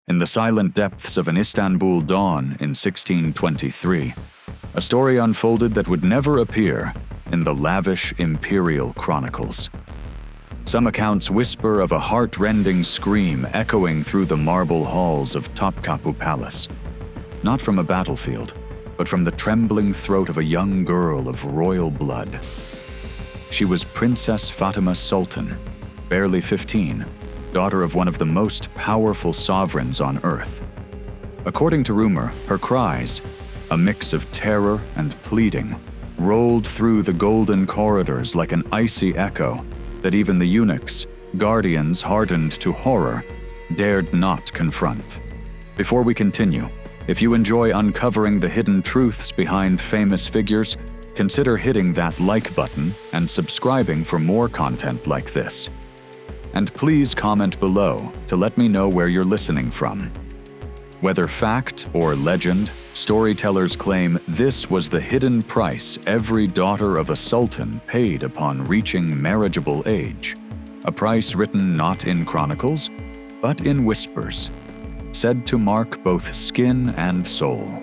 In the silent depths of an Istanbul dawn in 1623, a story unfolded that would never appear in the lavish imperial chronicles. Some accounts whisper of a heart-rending scream echoing through the marble halls of Topkapı Palace, not from a battlefield, but from the trembling throat of a young girl of royal blood. She was Princess Fatima Sultan, barely 15, daughter of one of the most powerful sovereigns on earth. According to rumor, her cries, a mix of terror and pleading, rolled through the golden corridors like an icy echo that even the eunuchs, guardians hardened to horror, dared not confront. Before we continue, if you enjoy uncovering the hidden truths behind famous figures, consider hitting that like button and subscribing for more content like this. And please comment below to let me know where you're listening from. Whether fact or legend, storytellers claim this was the hidden price every daughter of a sultan paid upon reaching marriageable age, a price written not in chronicles, but in whispers, said to mark both skin and soul.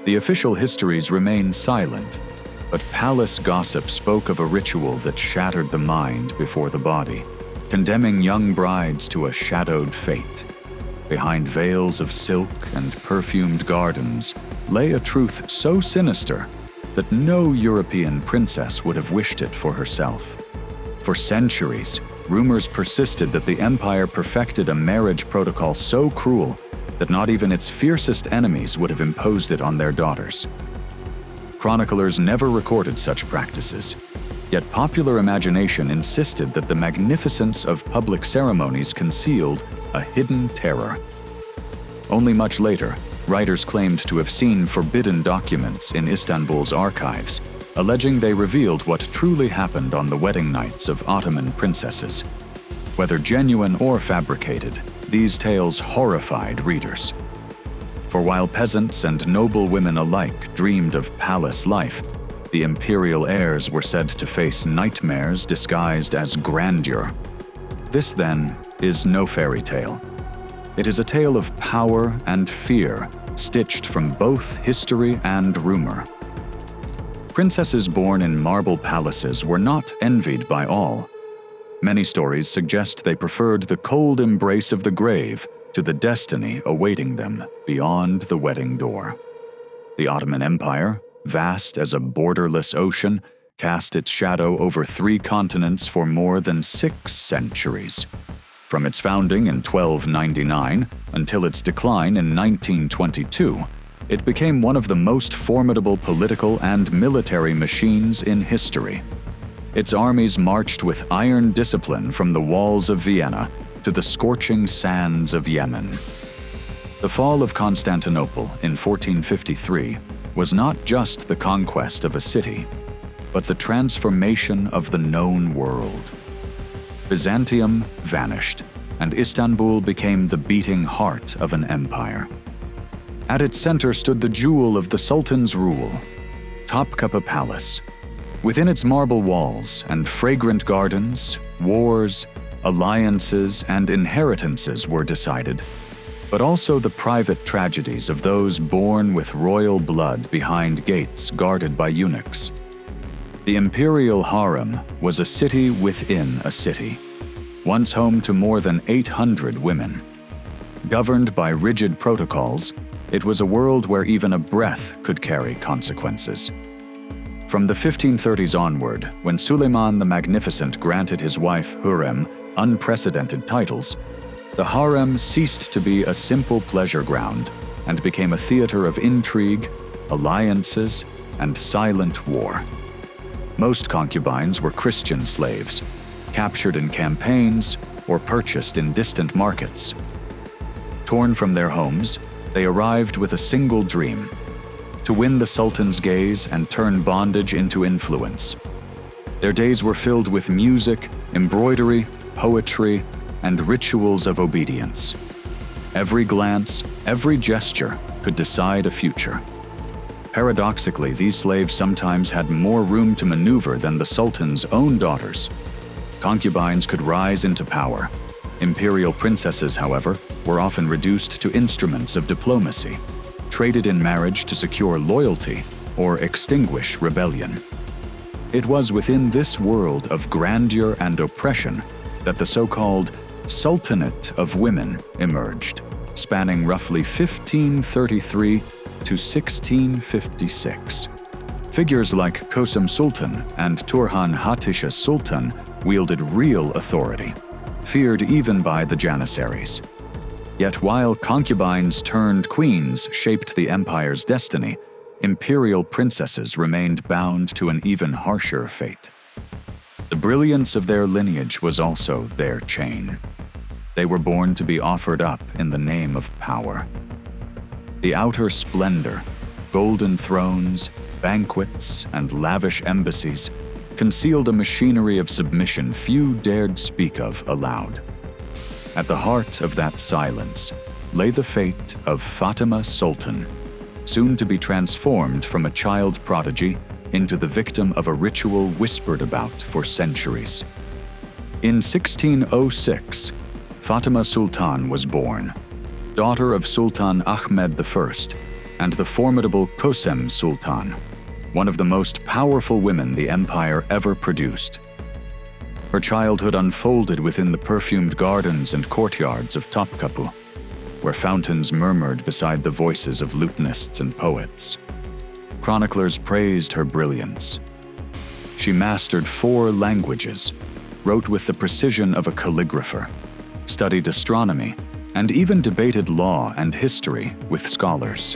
The official histories remain silent, but palace gossip spoke of a ritual that shattered the mind before the body, condemning young brides to a shadowed fate. Behind veils of silk and perfumed gardens lay a truth so sinister that no European princess would have wished it for herself. For centuries, rumors persisted that the empire perfected a marriage protocol so cruel that not even its fiercest enemies would have imposed it on their daughters. Chroniclers never recorded such practices, yet popular imagination insisted that the magnificence of public ceremonies concealed a hidden terror. Only much later, writers claimed to have seen forbidden documents in Istanbul's archives, alleging they revealed what truly happened on the wedding nights of Ottoman princesses. Whether genuine or fabricated, these tales horrified readers. For while peasants and noble women alike dreamed of palace life, the imperial heirs were said to face nightmares disguised as grandeur. This, then, is no fairy tale. It is a tale of power and fear, stitched from both history and rumor. Princesses born in marble palaces were not envied by all. Many stories suggest they preferred the cold embrace of the grave to the destiny awaiting them beyond the wedding door. The Ottoman Empire, vast as a borderless ocean, cast its shadow over 3 continents for more than 6 centuries. From its founding in 1299 until its decline in 1922, it became one of the most formidable political and military machines in history. Its armies marched with iron discipline from the walls of Vienna to the scorching sands of Yemen. The fall of Constantinople in 1453 was not just the conquest of a city, but the transformation of the known world. Byzantium vanished, and Istanbul became the beating heart of an empire. At its center stood the jewel of the Sultan's rule, Topkapı Palace. Within its marble walls and fragrant gardens, wars, alliances, and inheritances were decided, but also the private tragedies of those born with royal blood behind gates guarded by eunuchs. The imperial harem was a city within a city, once home to more than 800 women. Governed by rigid protocols, it was a world where even a breath could carry consequences. From the 1530s onward, when Suleiman the Magnificent granted his wife Hürrem unprecedented titles, the harem ceased to be a simple pleasure ground and became a theater of intrigue, alliances, and silent war. Most concubines were Christian slaves, captured in campaigns or purchased in distant markets. Torn from their homes, they arrived with a single dream: to win the Sultan's gaze and turn bondage into influence. Their days were filled with music, embroidery, poetry, and rituals of obedience. Every glance, every gesture could decide a future. Paradoxically, these slaves sometimes had more room to maneuver than the Sultan's own daughters. Concubines could rise into power, Imperial princesses, however, were often reduced to instruments of diplomacy, traded in marriage to secure loyalty or extinguish rebellion. It was within this world of grandeur and oppression that the so-called Sultanate of Women emerged, spanning roughly 1533 to 1656. Figures like Kösem Sultan and Turhan Hatice Sultan wielded real authority, feared even by the Janissaries. Yet while concubines turned queens shaped the empire's destiny, imperial princesses remained bound to an even harsher fate. The brilliance of their lineage was also their chain. They were born to be offered up in the name of power. The outer splendor, golden thrones, banquets, and lavish embassies concealed a machinery of submission few dared speak of aloud. At the heart of that silence lay the fate of Fatima Sultan, soon to be transformed from a child prodigy into the victim of a ritual whispered about for centuries. In 1606, Fatima Sultan was born, daughter of Sultan Ahmed I and the formidable Kösem Sultan, one of the most powerful women the empire ever produced. Her childhood unfolded within the perfumed gardens and courtyards of Topkapı, where fountains murmured beside the voices of lutanists and poets. Chroniclers praised her brilliance. She mastered 4 languages, wrote with the precision of a calligrapher, studied astronomy, and even debated law and history with scholars.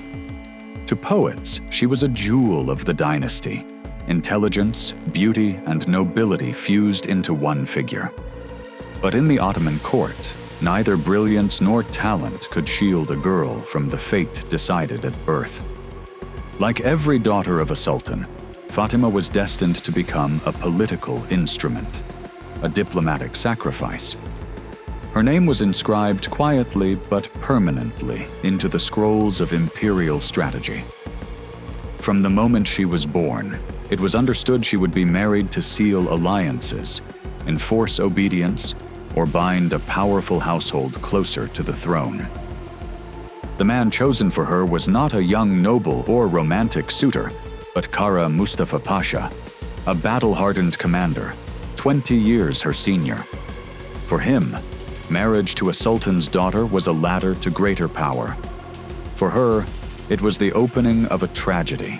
To poets, she was a jewel of the dynasty, intelligence, beauty, and nobility fused into one figure. But in the Ottoman court, neither brilliance nor talent could shield a girl from the fate decided at birth. Like every daughter of a sultan, Fatima was destined to become a political instrument, a diplomatic sacrifice. Her name was inscribed quietly but permanently into the scrolls of imperial strategy. From the moment she was born, it was understood she would be married to seal alliances, enforce obedience, or bind a powerful household closer to the throne. The man chosen for her was not a young noble or romantic suitor, but Kara Mustafa Pasha, a battle-hardened commander, 20 years her senior. For him, marriage to a sultan's daughter was a ladder to greater power. For her, it was the opening of a tragedy.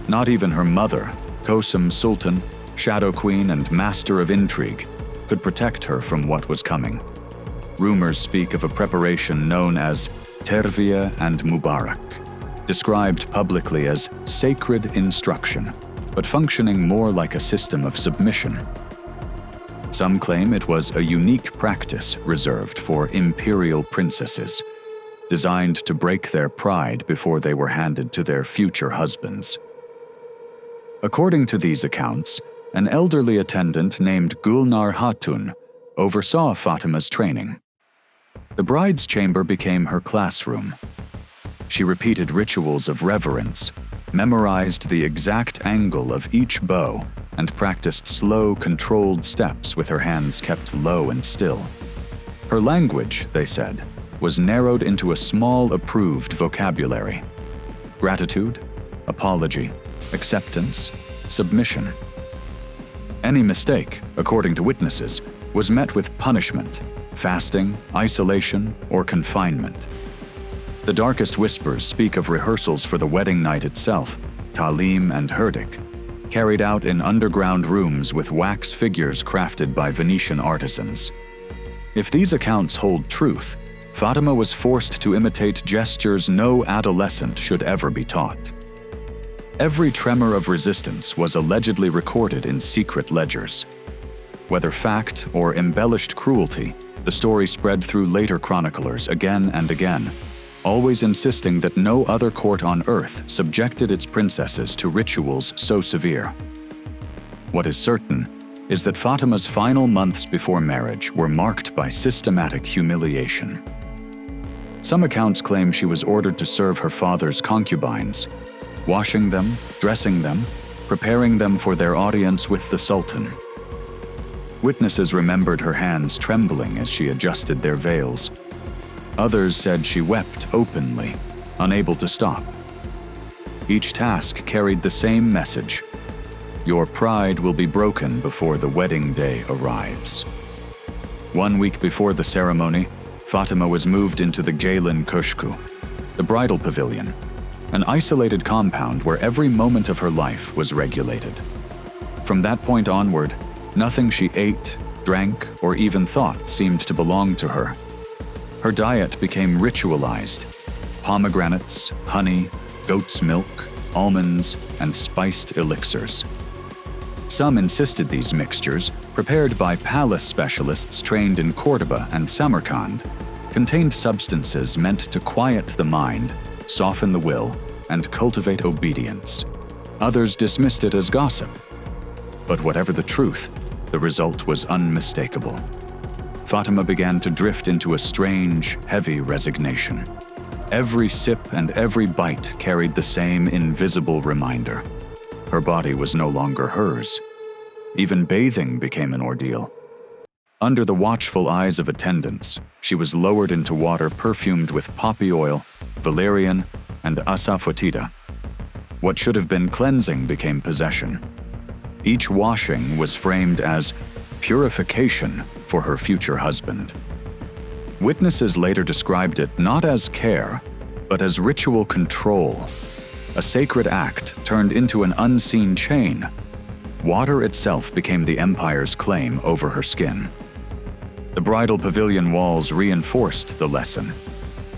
Not even her mother, Kösem Sultan, shadow queen and master of intrigue, could protect her from what was coming. Rumors speak of a preparation known as Terviye and Mubarak, described publicly as sacred instruction, but functioning more like a system of submission. Some claim it was a unique practice reserved for imperial princesses, designed to break their pride before they were handed to their future husbands. According to these accounts, an elderly attendant named Gulnar Hatun oversaw Fatima's training. The bride's chamber became her classroom. She repeated rituals of reverence, memorized the exact angle of each bow, and practiced slow, controlled steps with her hands kept low and still. Her language, they said, was narrowed into a small approved vocabulary: gratitude, apology, acceptance, submission. Any mistake, according to witnesses, was met with punishment, fasting, isolation, or confinement. The darkest whispers speak of rehearsals for the wedding night itself, talim and herdik, carried out in underground rooms with wax figures crafted by Venetian artisans. If these accounts hold truth, Fatima was forced to imitate gestures no adolescent should ever be taught. Every tremor of resistance was allegedly recorded in secret ledgers. Whether fact or embellished cruelty, the story spread through later chroniclers again and again, always insisting that no other court on earth subjected its princesses to rituals so severe. What is certain is that Fatima's final months before marriage were marked by systematic humiliation. Some accounts claim she was ordered to serve her father's concubines, washing them, dressing them, preparing them for their audience with the Sultan. Witnesses remembered her hands trembling as she adjusted their veils. Others said she wept openly, unable to stop. Each task carried the same message: your pride will be broken before the wedding day arrives. 1 week before the ceremony, Fatima was moved into the Ceylan Köşkü, the bridal pavilion, an isolated compound where every moment of her life was regulated. From that point onward, nothing she ate, drank, or even thought seemed to belong to her. Her diet became ritualized: pomegranates, honey, goat's milk, almonds, and spiced elixirs. Some insisted these mixtures, prepared by palace specialists trained in Cordoba and Samarkand, contained substances meant to quiet the mind, soften the will, and cultivate obedience. Others dismissed it as gossip. But whatever the truth, the result was unmistakable. Fatima began to drift into a strange, heavy resignation. Every sip and every bite carried the same invisible reminder. Her body was no longer hers. Even bathing became an ordeal. Under the watchful eyes of attendants, she was lowered into water perfumed with poppy oil, valerian, and asafoetida. What should have been cleansing became possession. Each washing was framed as purification for her future husband. Witnesses later described it not as care, but as ritual control, a sacred act turned into an unseen chain. Water itself became the empire's claim over her skin. The bridal pavilion walls reinforced the lesson.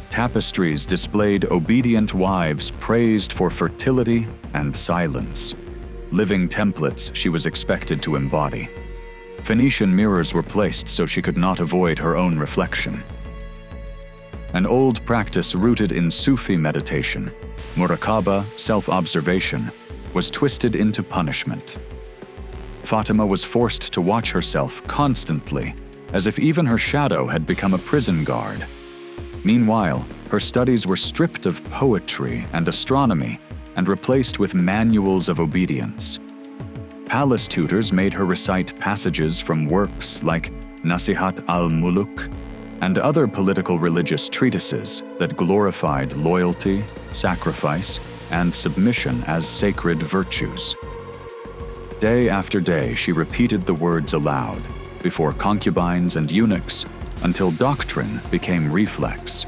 Tapestries displayed obedient wives praised for fertility and silence, living templates she was expected to embody. Phoenician mirrors were placed so she could not avoid her own reflection. An old practice rooted in Sufi meditation, muraqaba, self-observation, was twisted into punishment. Fatima was forced to watch herself constantly, as if even her shadow had become a prison guard. Meanwhile, her studies were stripped of poetry and astronomy and replaced with manuals of obedience. Palace tutors made her recite passages from works like Nasihat al-Muluk and other political religious treatises that glorified loyalty, sacrifice, and submission as sacred virtues. Day after day, she repeated the words aloud, before concubines and eunuchs, until doctrine became reflex.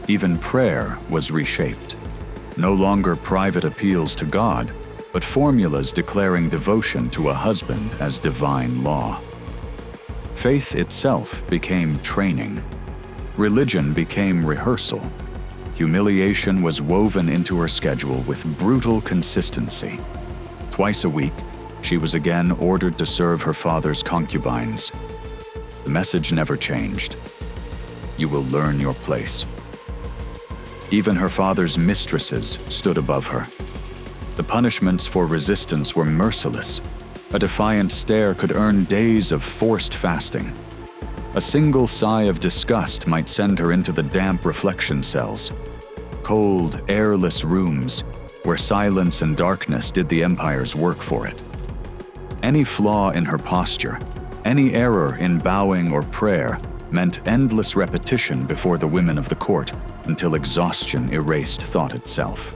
Even prayer was reshaped. No longer private appeals to God, but formulas declaring devotion to a husband as divine law. Faith itself became training. Religion became rehearsal. Humiliation was woven into her schedule with brutal consistency. Twice a week, she was again ordered to serve her father's concubines. The message never changed. You will learn your place. Even her father's mistresses stood above her. The punishments for resistance were merciless. A defiant stare could earn days of forced fasting. A single sigh of disgust might send her into the damp reflection cells. Cold, airless rooms where silence and darkness did the empire's work for it. Any flaw in her posture, any error in bowing or prayer, meant endless repetition before the women of the court until exhaustion erased thought itself.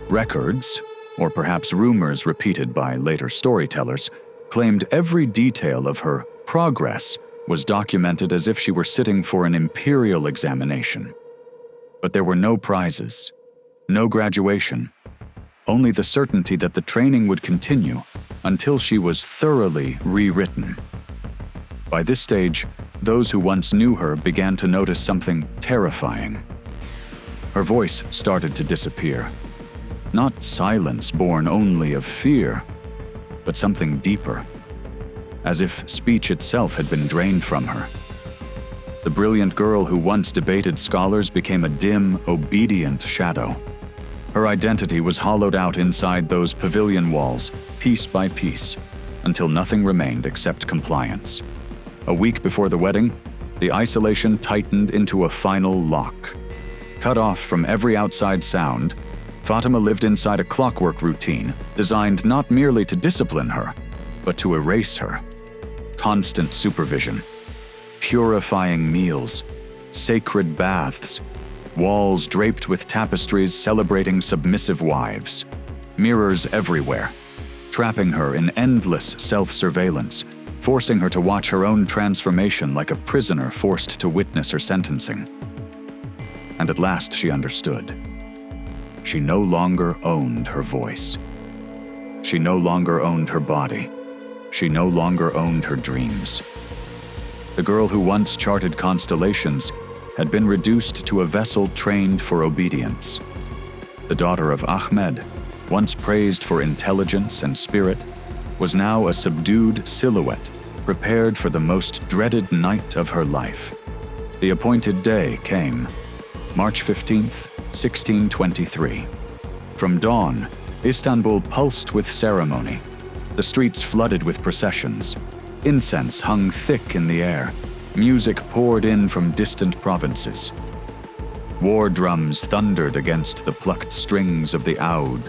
Records, or perhaps rumors repeated by later storytellers, claimed every detail of her progress was documented as if she were sitting for an imperial examination. But there were no prizes, no graduation, only the certainty that the training would continue until she was thoroughly rewritten. By this stage, those who once knew her began to notice something terrifying. Her voice started to disappear. Not silence born only of fear, but something deeper, as if speech itself had been drained from her. The brilliant girl who once debated scholars became a dim, obedient shadow. Her identity was hollowed out inside those pavilion walls, piece by piece, until nothing remained except compliance. A week before the wedding, the isolation tightened into a final lock. Cut off from every outside sound, Fatima lived inside a clockwork routine designed not merely to discipline her, but to erase her. constant supervision. Purifying meals, sacred baths, walls draped with tapestries celebrating submissive wives, mirrors everywhere, trapping her in endless self-surveillance, forcing her to watch her own transformation like a prisoner forced to witness her sentencing. And at last she understood. She no longer owned her voice. She no longer owned her body. She no longer owned her dreams. The girl who once charted constellations had been reduced to a vessel trained for obedience. The daughter of Ahmed, once praised for intelligence and spirit, was now a subdued silhouette, prepared for the most dreaded night of her life. The appointed day came, March 15th, 1623. From dawn, Istanbul pulsed with ceremony. The streets flooded with processions. Incense hung thick in the air. Music poured in from distant provinces. War drums thundered against the plucked strings of the oud,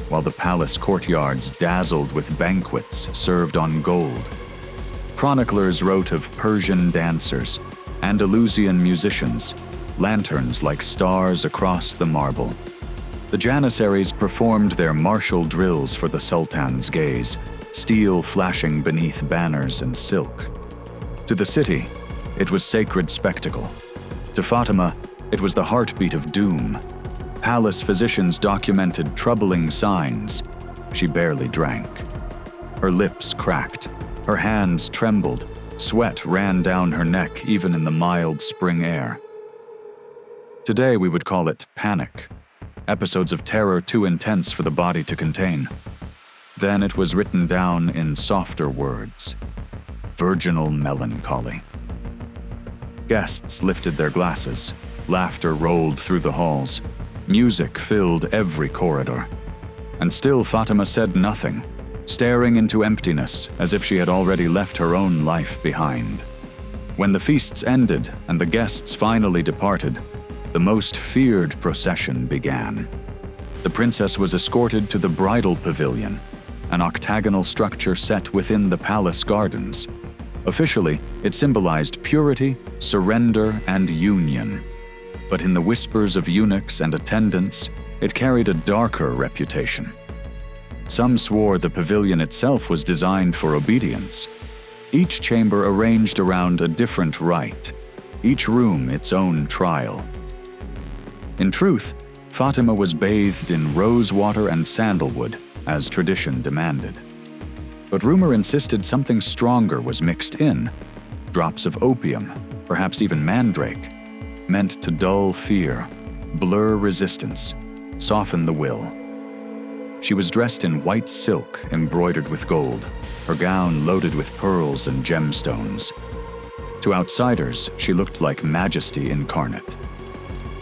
while the palace courtyards dazzled with banquets served on gold. Chroniclers wrote of Persian dancers, Andalusian musicians, lanterns like stars across the marble. The Janissaries performed their martial drills for the Sultan's gaze, steel flashing beneath banners and silk. To the city, it was sacred spectacle. To Fatima, it was the heartbeat of doom. Palace physicians documented troubling signs. She barely drank. Her lips cracked. Her hands trembled. Sweat ran down her neck even in the mild spring air. Today we would call it panic. Episodes of terror too intense for the body to contain. Then it was written down in softer words. Virginal melancholy. Guests lifted their glasses. Laughter rolled through the halls. Music filled every corridor. And still Fatima said nothing, staring into emptiness as if she had already left her own life behind. When the feasts ended and the guests finally departed, the most feared procession began. The princess was escorted to the bridal pavilion, an octagonal structure set within the palace gardens. Officially, it symbolized purity, surrender, and union. But in the whispers of eunuchs and attendants, it carried a darker reputation. Some swore the pavilion itself was designed for obedience. Each chamber arranged around a different rite, each room its own trial. In truth, Fatima was bathed in rose water and sandalwood, as tradition demanded. But rumor insisted something stronger was mixed in, drops of opium, perhaps even mandrake, meant to dull fear, blur resistance, soften the will. She was dressed in white silk embroidered with gold, her gown loaded with pearls and gemstones. To outsiders, she looked like majesty incarnate.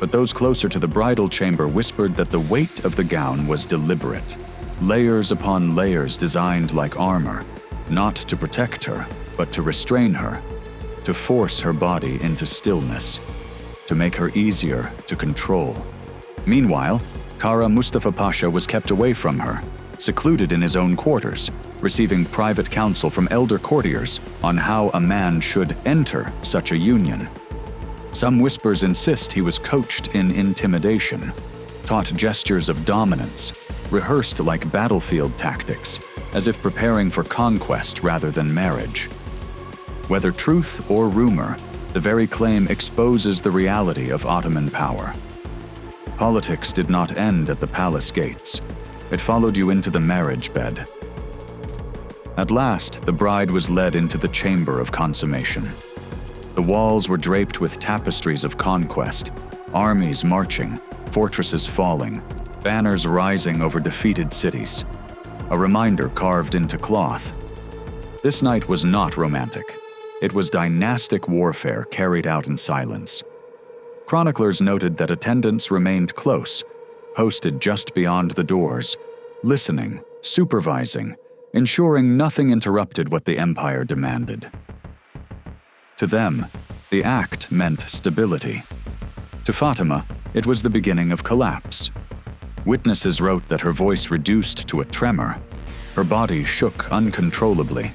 But those closer to the bridal chamber whispered that the weight of the gown was deliberate, layers upon layers designed like armor, not to protect her, but to restrain her, to force her body into stillness, to make her easier to control. Meanwhile, Kara Mustafa Pasha was kept away from her, secluded in his own quarters, receiving private counsel from elder courtiers on how a man should enter such a union. Some whispers insist he was coached in intimidation, taught gestures of dominance, rehearsed like battlefield tactics, as if preparing for conquest rather than marriage. Whether truth or rumor, the very claim exposes the reality of Ottoman power. Politics did not end at the palace gates. It followed you into the marriage bed. At last, the bride was led into the chamber of consummation. The walls were draped with tapestries of conquest, armies marching, fortresses falling, banners rising over defeated cities. A reminder carved into cloth. This night was not romantic. It was dynastic warfare carried out in silence. Chroniclers noted that attendants remained close, posted just beyond the doors, listening, supervising, ensuring nothing interrupted what the empire demanded. To them, the act meant stability. To Fatima, it was the beginning of collapse. Witnesses wrote that her voice reduced to a tremor. Her body shook uncontrollably.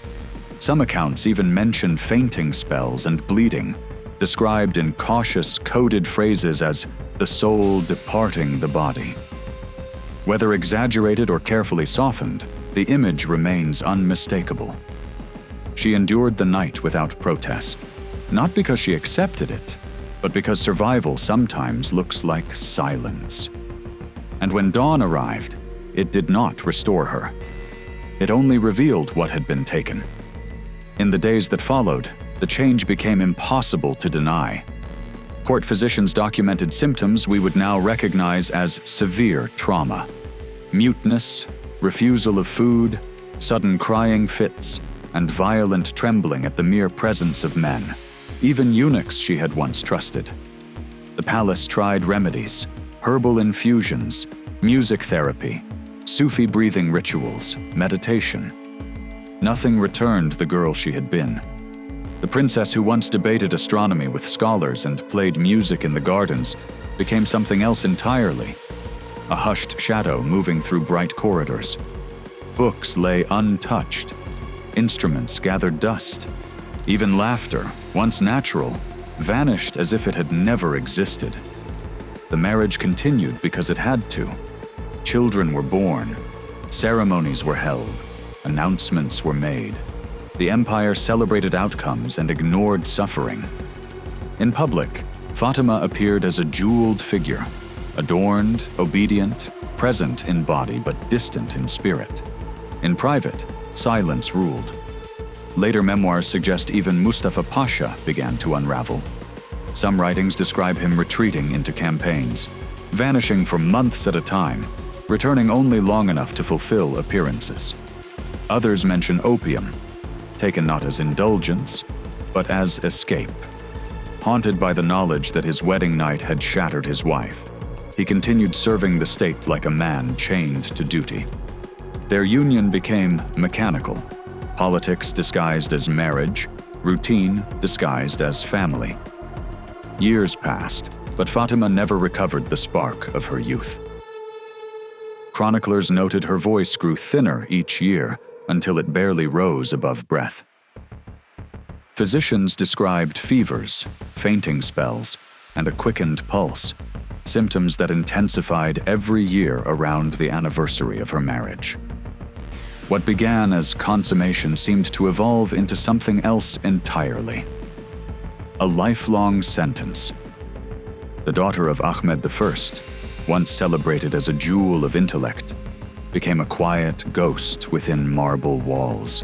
Some accounts even mention fainting spells and bleeding, described in cautious, coded phrases as the soul departing the body. Whether exaggerated or carefully softened, the image remains unmistakable. She endured the night without protest, not because she accepted it, but because survival sometimes looks like silence. And when dawn arrived, it did not restore her. It only revealed what had been taken. In the days that followed, the change became impossible to deny. Court physicians documented symptoms we would now recognize as severe trauma. Muteness, refusal of food, sudden crying fits, and violent trembling at the mere presence of men, even eunuchs she had once trusted. The palace tried remedies, herbal infusions, music therapy, Sufi breathing rituals, meditation. Nothing returned the girl she had been. The princess who once debated astronomy with scholars and played music in the gardens became something else entirely. A hushed shadow moving through bright corridors. Books lay untouched. Instruments gathered dust. Even laughter, once natural, vanished as if it had never existed. The marriage continued because it had to. Children were born. Ceremonies were held. Announcements were made. The empire celebrated outcomes and ignored suffering. In public, Fatima appeared as a jeweled figure, adorned, obedient, present in body but distant in spirit. In private, silence ruled. Later memoirs suggest even Mustafa Pasha began to unravel. Some writings describe him retreating into campaigns, vanishing for months at a time, returning only long enough to fulfill appearances. Others mention opium, taken not as indulgence, but as escape. Haunted by the knowledge that his wedding night had shattered his wife, he continued serving the state like a man chained to duty. Their union became mechanical, politics disguised as marriage, routine disguised as family. Years passed, but Fatima never recovered the spark of her youth. Chroniclers noted her voice grew thinner each year until it barely rose above breath. Physicians described fevers, fainting spells, and a quickened pulse, symptoms that intensified every year around the anniversary of her marriage. What began as consummation seemed to evolve into something else entirely. A lifelong sentence. The daughter of Ahmed I, once celebrated as a jewel of intellect, became a quiet ghost within marble walls.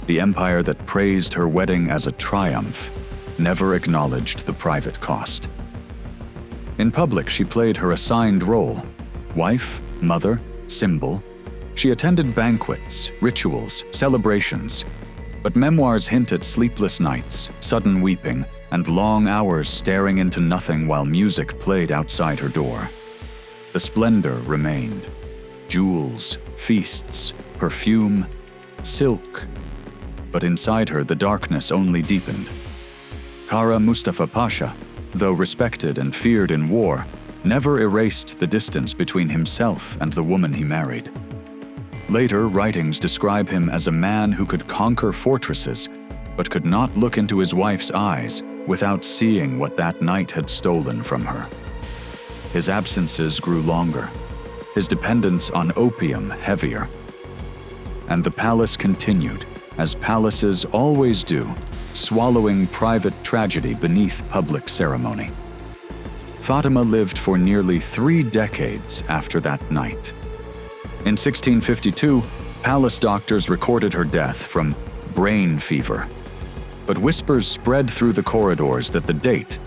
The empire that praised her wedding as a triumph never acknowledged the private cost. In public, she played her assigned role: wife, mother, symbol. She attended banquets, rituals, celebrations, but memoirs hint at sleepless nights, sudden weeping, and long hours staring into nothing while music played outside her door. The splendor remained. Jewels, feasts, perfume, silk. But inside her, the darkness only deepened. Kara Mustafa Pasha, though respected and feared in war, never erased the distance between himself and the woman he married. Later writings describe him as a man who could conquer fortresses, but could not look into his wife's eyes without seeing what that night had stolen from her. His absences grew longer, his dependence on opium heavier. And the palace continued, as palaces always do, swallowing private tragedy beneath public ceremony. Fatima lived for nearly 3 decades after that night. In 1652, palace doctors recorded her death from brain fever. But whispers spread through the corridors that the date,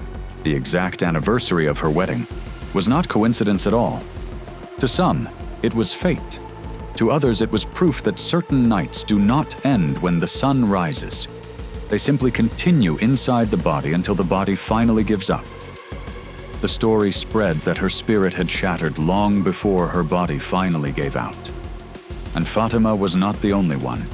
the exact anniversary of her wedding, was not coincidence at all. To some, it was fate. To others, it was proof that certain nights do not end when the sun rises. They simply continue inside the body until the body finally gives up. The story spread that her spirit had shattered long before her body finally gave out. And Fatima was not the only one.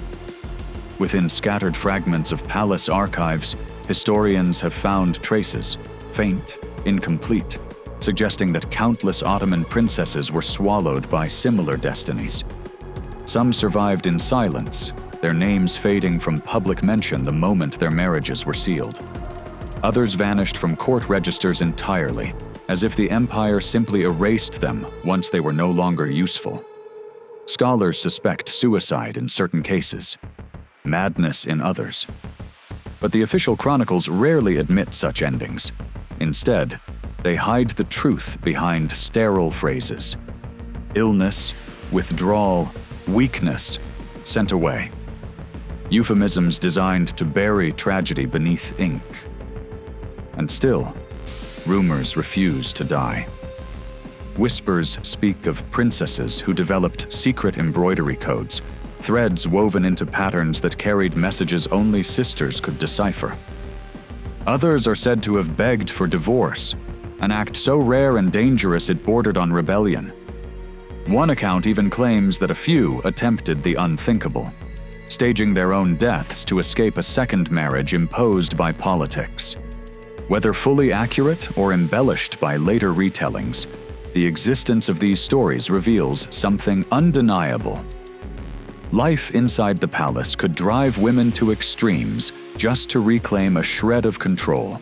Within scattered fragments of palace archives, historians have found traces, faint, incomplete, suggesting that countless Ottoman princesses were swallowed by similar destinies. Some survived in silence, their names fading from public mention the moment their marriages were sealed. Others vanished from court registers entirely, as if the empire simply erased them once they were no longer useful. Scholars suspect suicide in certain cases, madness in others. But the official chronicles rarely admit such endings. Instead, they hide the truth behind sterile phrases. Illness, withdrawal, weakness, sent away. Euphemisms designed to bury tragedy beneath ink. And still, rumors refuse to die. Whispers speak of princesses who developed secret embroidery codes, threads woven into patterns that carried messages only sisters could decipher. Others are said to have begged for divorce, an act so rare and dangerous it bordered on rebellion. One account even claims that a few attempted the unthinkable, staging their own deaths to escape a second marriage imposed by politics. Whether fully accurate or embellished by later retellings, the existence of these stories reveals something undeniable. Life inside the palace could drive women to extremes just to reclaim a shred of control.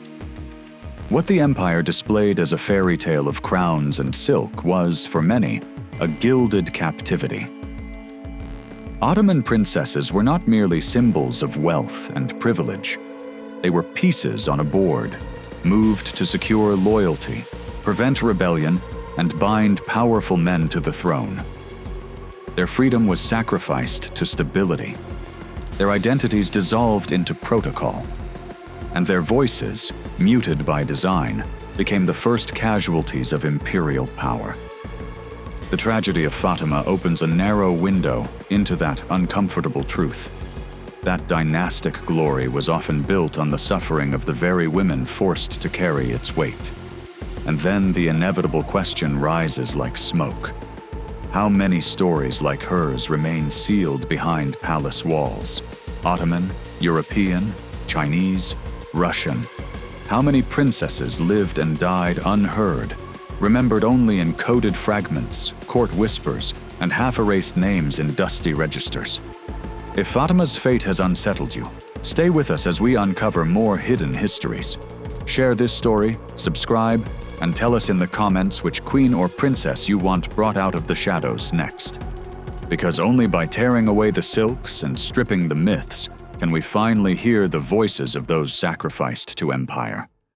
What the empire displayed as a fairy tale of crowns and silk was, for many, a gilded captivity. Ottoman princesses were not merely symbols of wealth and privilege. They were pieces on a board, moved to secure loyalty, prevent rebellion, and bind powerful men to the throne. Their freedom was sacrificed to stability. Their identities dissolved into protocol. And their voices, muted by design, became the first casualties of imperial power. The tragedy of Fatima opens a narrow window into that uncomfortable truth. That dynastic glory was often built on the suffering of the very women forced to carry its weight. And then the inevitable question rises like smoke. How many stories like hers remain sealed behind palace walls? Ottoman, European, Chinese, Russian. How many princesses lived and died unheard, remembered only in coded fragments, court whispers, and half-erased names in dusty registers? If Fatima's fate has unsettled you, stay with us as we uncover more hidden histories. Share this story, subscribe, and tell us in the comments which queen or princess you want brought out of the shadows next. Because only by tearing away the silks and stripping the myths can we finally hear the voices of those sacrificed to empire.